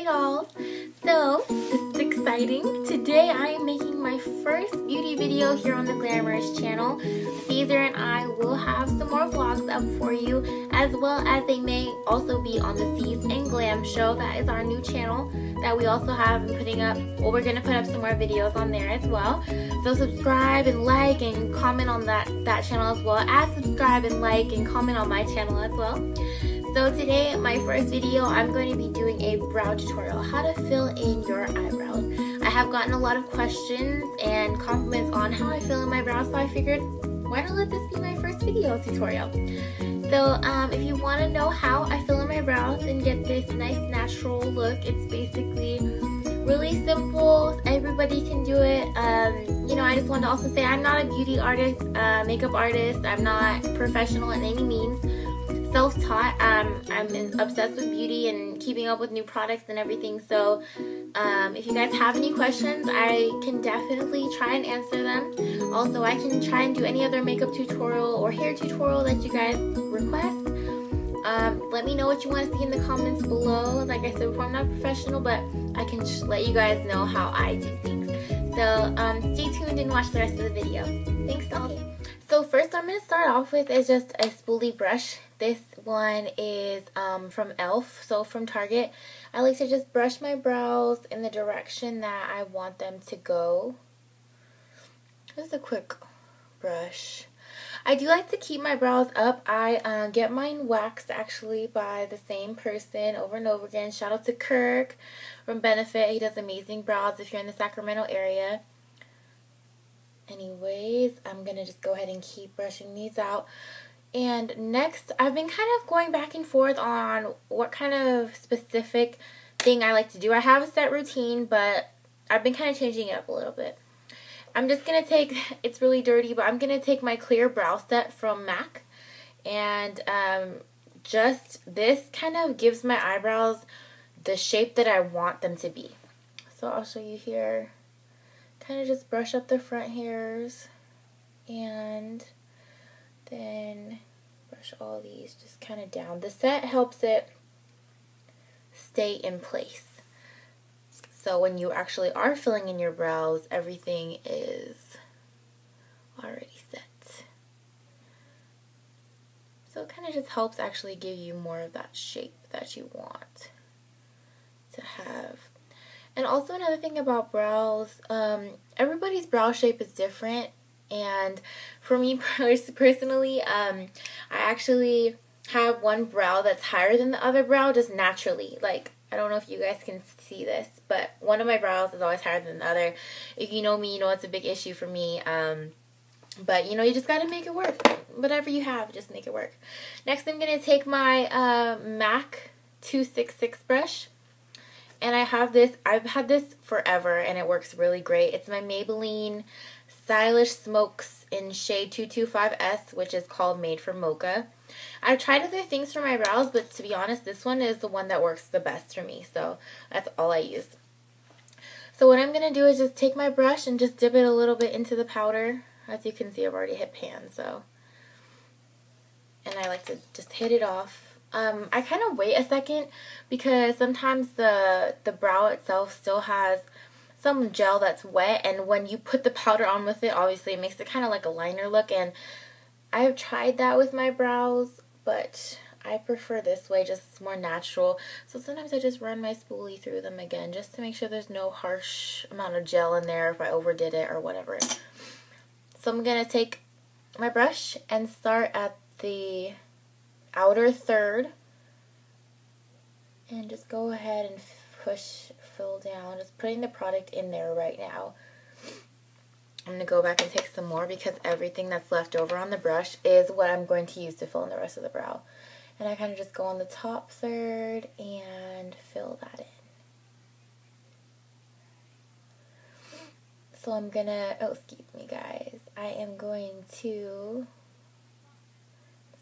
dolls. So this is exciting. Today I am making my first beauty video here on the Glamorous channel. Caesar and I will have some more vlogs up for you, as well as they may also be on the C's and Glam show. That is our new channel that we also have been putting up. Well, we're gonna put up some more videos on there as well. So subscribe and like and comment on that channel, as well as subscribe and like and comment on my channel as well. So today, my first video, I'm going to be doing a brow tutorial, how to fill in your eyebrows. I have gotten a lot of questions and compliments on how I fill in my brows, so I figured, why not let this be my first video tutorial? So if you want to know how I fill in my brows and get this nice natural look, it's basically really simple. Everybody can do it. You know, I just want to also say I'm not a beauty artist, makeup artist. I'm not professional in any means. Self-taught. I'm obsessed with beauty and keeping up with new products and everything. So if you guys have any questions, I can definitely try and answer them. Also, I can try and do any other makeup tutorial or hair tutorial that you guys request. Let me know what you want to see in the comments below. Like I said before, I'm not a professional, but I can let you guys know how I do things. So stay tuned and watch the rest of the video. Thanks, dolls. So first I'm going to start off with is just a spoolie brush. This one is from e.l.f. So from Target. I like to just brush my brows in the direction that I want them to go. Just a quick brush. I do like to keep my brows up. I get mine waxed actually by the same person over and over again. Shout out to Kirk from Benefit. He does amazing brows if you're in the Sacramento area. Anyways, I'm going to just go ahead and keep brushing these out. And next, I've been kind of going back and forth on what kind of specific thing I like to do. I have a set routine, but I've been kind of changing it up a little bit. I'm just going to take, it's really dirty, but I'm going to take my clear brow set from MAC. And just this kind of gives my eyebrows the shape that I want them to be. So I'll show you here. Kind of just brush up the front hairs and then brush all these just kind of down. The set helps it stay in place. So when you actually are filling in your brows, everything is already set. So it kind of just helps actually give you more of that shape that you want to have. And also another thing about brows, everybody's brow shape is different. And for me personally, I actually have one brow that's higher than the other brow just naturally. Like, I don't know if you guys can see this, but one of my brows is always higher than the other. If you know me, you know it's a big issue for me. But, you know, you just got to make it work. Whatever you have, just make it work. Next, I'm going to take my MAC 266 brush. And I have this, I've had this forever and it works really great. It's my Maybelline Stylish Smokes in shade 225S, which is called Made for Mocha. I've tried other things for my brows, but to be honest, this one is the one that works the best for me. So that's all I use. So what I'm going to do is just take my brush and just dip it a little bit into the powder. As you can see, I've already hit pan, so. And I like to just hit it off. I kind of wait a second because sometimes the brow itself still has some gel that's wet, and when you put the powder on with it, obviously it makes it kind of like a liner look, and I've tried that with my brows, but I prefer this way, just it's more natural. So sometimes I just run my spoolie through them again just to make sure there's no harsh amount of gel in there if I overdid it or whatever. So I'm going to take my brush and start at the outer third and just go ahead and fill down, just putting the product in there right now. I'm going to go back and take some more because everything that's left over on the brush is what I'm going to use to fill in the rest of the brow. And I kind of just go on the top third and fill that in. So I'm going to, oh excuse me guys, I am going to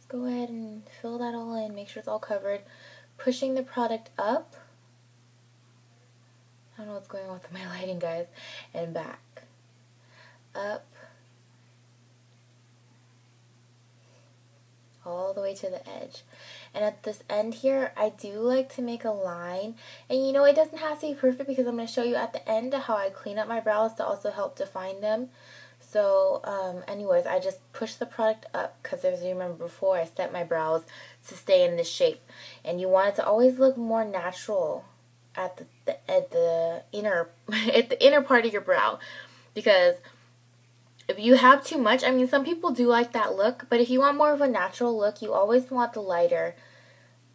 go ahead and fill that all in, make sure it's all covered, pushing the product up. I don't know what's going on with my lighting, guys, and back, up, all the way to the edge. And at this end here, I do like to make a line. And you know, it doesn't have to be perfect because I'm going to show you at the end how I clean up my brows to also help define them. So, anyways, I just push the product up because, as you remember before, I set my brows to stay in this shape. And you want it to always look more natural at the inner part of your brow, because if you have too much, I mean, some people do like that look, but if you want more of a natural look, you always want a lighter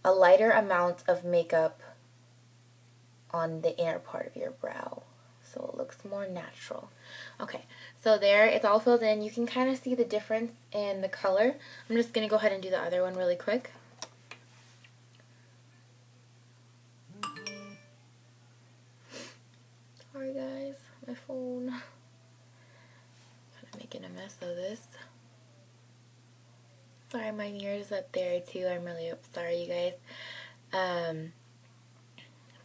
amount of makeup on the inner part of your brow, so it looks more natural. Okay, so there, it's all filled in. You can kind of see the difference in the color. I'm just going to go ahead and do the other one really quick. Sorry guys, my phone. Kind of making a mess of this. Sorry, my mirror's up there too. I'm really sorry, you guys.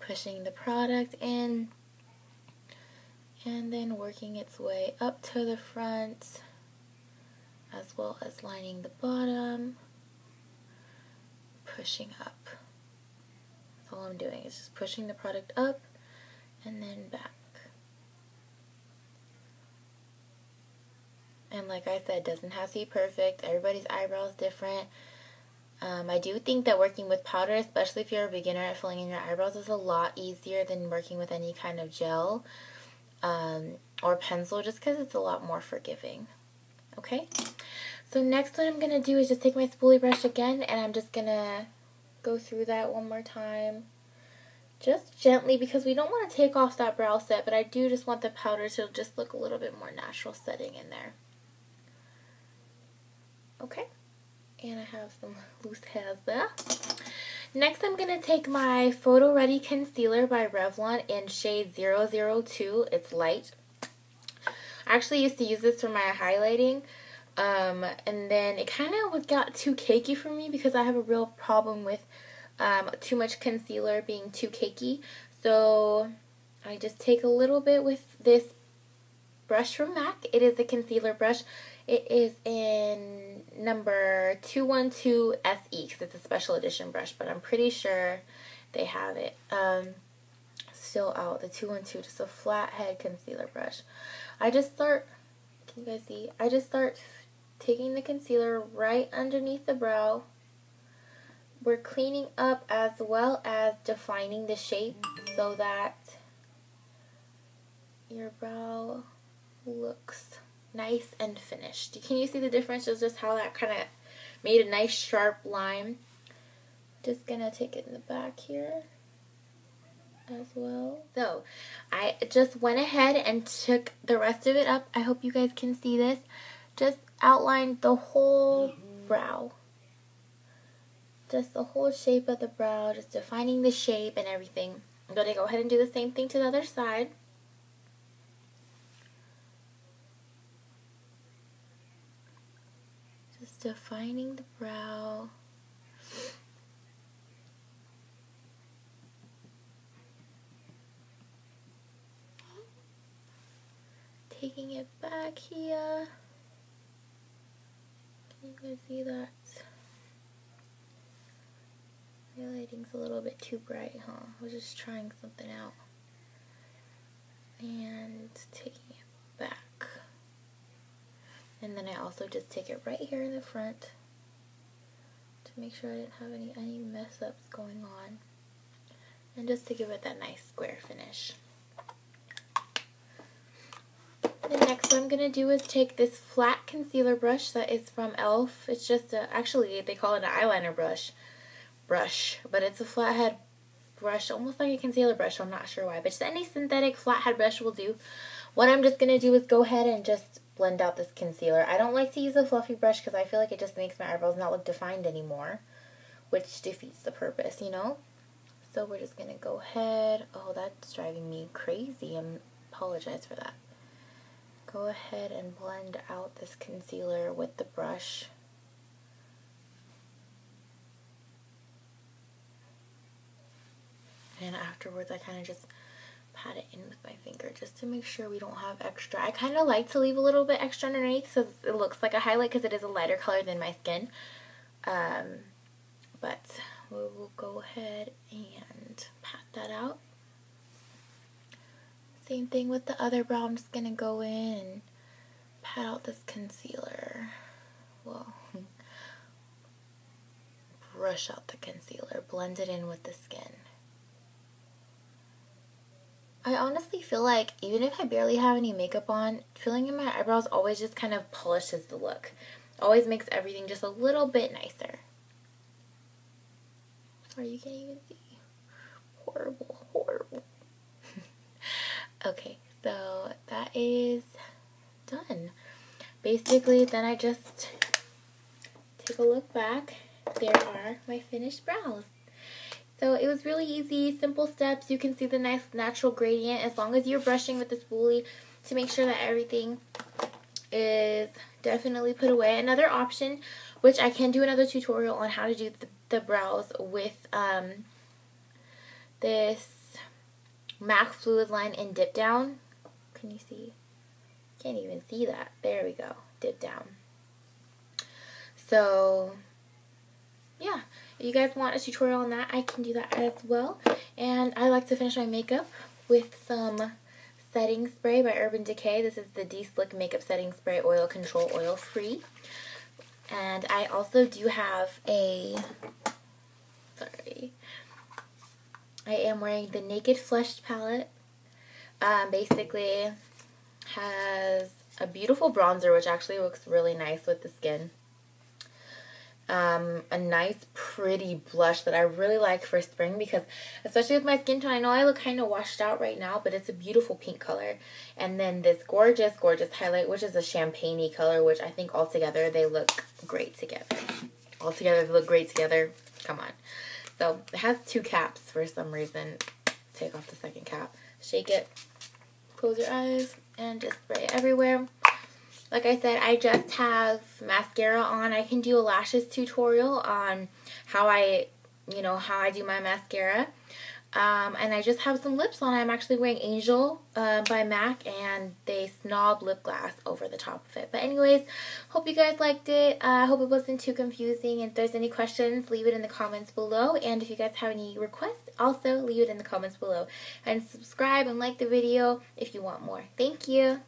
Pushing the product in and then working its way up to the front, as well as lining the bottom, pushing up. That's all I'm doing, is just pushing the product up and then back. And like I said, it doesn't have to be perfect. Everybody's eyebrow is different. I do think that working with powder, especially if you're a beginner at filling in your eyebrows, is a lot easier than working with any kind of gel or pencil, just because it's a lot more forgiving. Okay? So next what I'm going to do is just take my spoolie brush again, and I'm just going to go through that one more time. Just gently, because we don't want to take off that brow set, but I do just want the powder to just look a little bit more natural setting in there. Okay, and I have some loose hairs there. Next, I'm going to take my Photo Ready Concealer by Revlon in shade 002. It's light. I actually used to use this for my highlighting, and then it kind of got too cakey for me because I have a real problem with too much concealer being too cakey. So I just take a little bit with this brush from MAC. It is a concealer brush. It is in number 212 SE because it's a special edition brush, but I'm pretty sure they have it still out, the 212, just a flat head concealer brush. I just start, can you guys see? I just start taking the concealer right underneath the brow. We're cleaning up as well as defining the shape so that your brow looks nice and finished. Can you see the difference? It's just how that kind of made a nice sharp line. Just gonna take it in the back here as well. So I just went ahead and took the rest of it up. I hope you guys can see this. Just outlined the whole brow. Just the whole shape of the brow, just defining the shape and everything. I'm going to go ahead and do the same thing to the other side. Just defining the brow. Taking it back here. Can you guys see that? My lighting's a little bit too bright, huh? I was just trying something out. And taking it back. And then I also just take it right here in the front to make sure I didn't have any mess ups going on. And just to give it that nice square finish. The next one I'm going to do is take this flat concealer brush that is from e.l.f. It's just actually they call it an eyeliner brush, but it's a flathead brush, almost like a concealer brush, so I'm not sure why, but just any synthetic flathead brush will do. What I'm just going to do is go ahead and just blend out this concealer. I don't like to use a fluffy brush because I feel like it just makes my eyebrows not look defined anymore, which defeats the purpose, you know? So we're just going to go ahead. Oh, that's driving me crazy. I apologize for that. Go ahead and blend out this concealer with the brush. And afterwards, I kind of just pat it in with my finger just to make sure we don't have extra. I kind of like to leave a little bit extra underneath so it looks like a highlight because it is a lighter color than my skin. But we will go ahead and pat that out. Same thing with the other brow. I'm just going to go in and pat out this concealer. Well, brush out the concealer. Blend it in with the skin. I honestly feel like even if I barely have any makeup on, filling in my eyebrows always just kind of polishes the look. Always makes everything just a little bit nicer. Sorry, you can't even see. Horrible, horrible. Okay, so that is done. Basically, then I just take a look back. There are my finished brows. So it was really easy, simple steps. You can see the nice natural gradient as long as you're brushing with the spoolie to make sure that everything is definitely put away. Another option, which I can do another tutorial on how to do the brows with this MAC Fluid Line in Dip Down. Can you see? Can't even see that. There we go. Dip Down. So yeah, if you guys want a tutorial on that, I can do that as well. And I like to finish my makeup with some setting spray by Urban Decay. This is the De-Slick Makeup Setting Spray Oil Control Oil Free. And I also do have a, I am wearing the Naked Flushed palette. Basically has a beautiful bronzer, which actually looks really nice with the skin. A nice pretty blush that I really like for spring, because especially with my skin tone, I know I look kind of washed out right now, but it's a beautiful pink color. And then this gorgeous highlight, which is a champagne-y color, which I think altogether they look great together. Altogether they look great together. Come on. So it has two caps for some reason. Take off the second cap. Shake it. Close your eyes and just spray it everywhere. Like I said, I just have mascara on. I can do a lashes tutorial on how I do my mascara. And I just have some lips on. I'm actually wearing Angel by MAC and they Snob lip gloss over the top of it. But anyways, hope you guys liked it. I hope it wasn't too confusing. If there's any questions, leave it in the comments below. And if you guys have any requests, also leave it in the comments below. And subscribe and like the video if you want more. Thank you.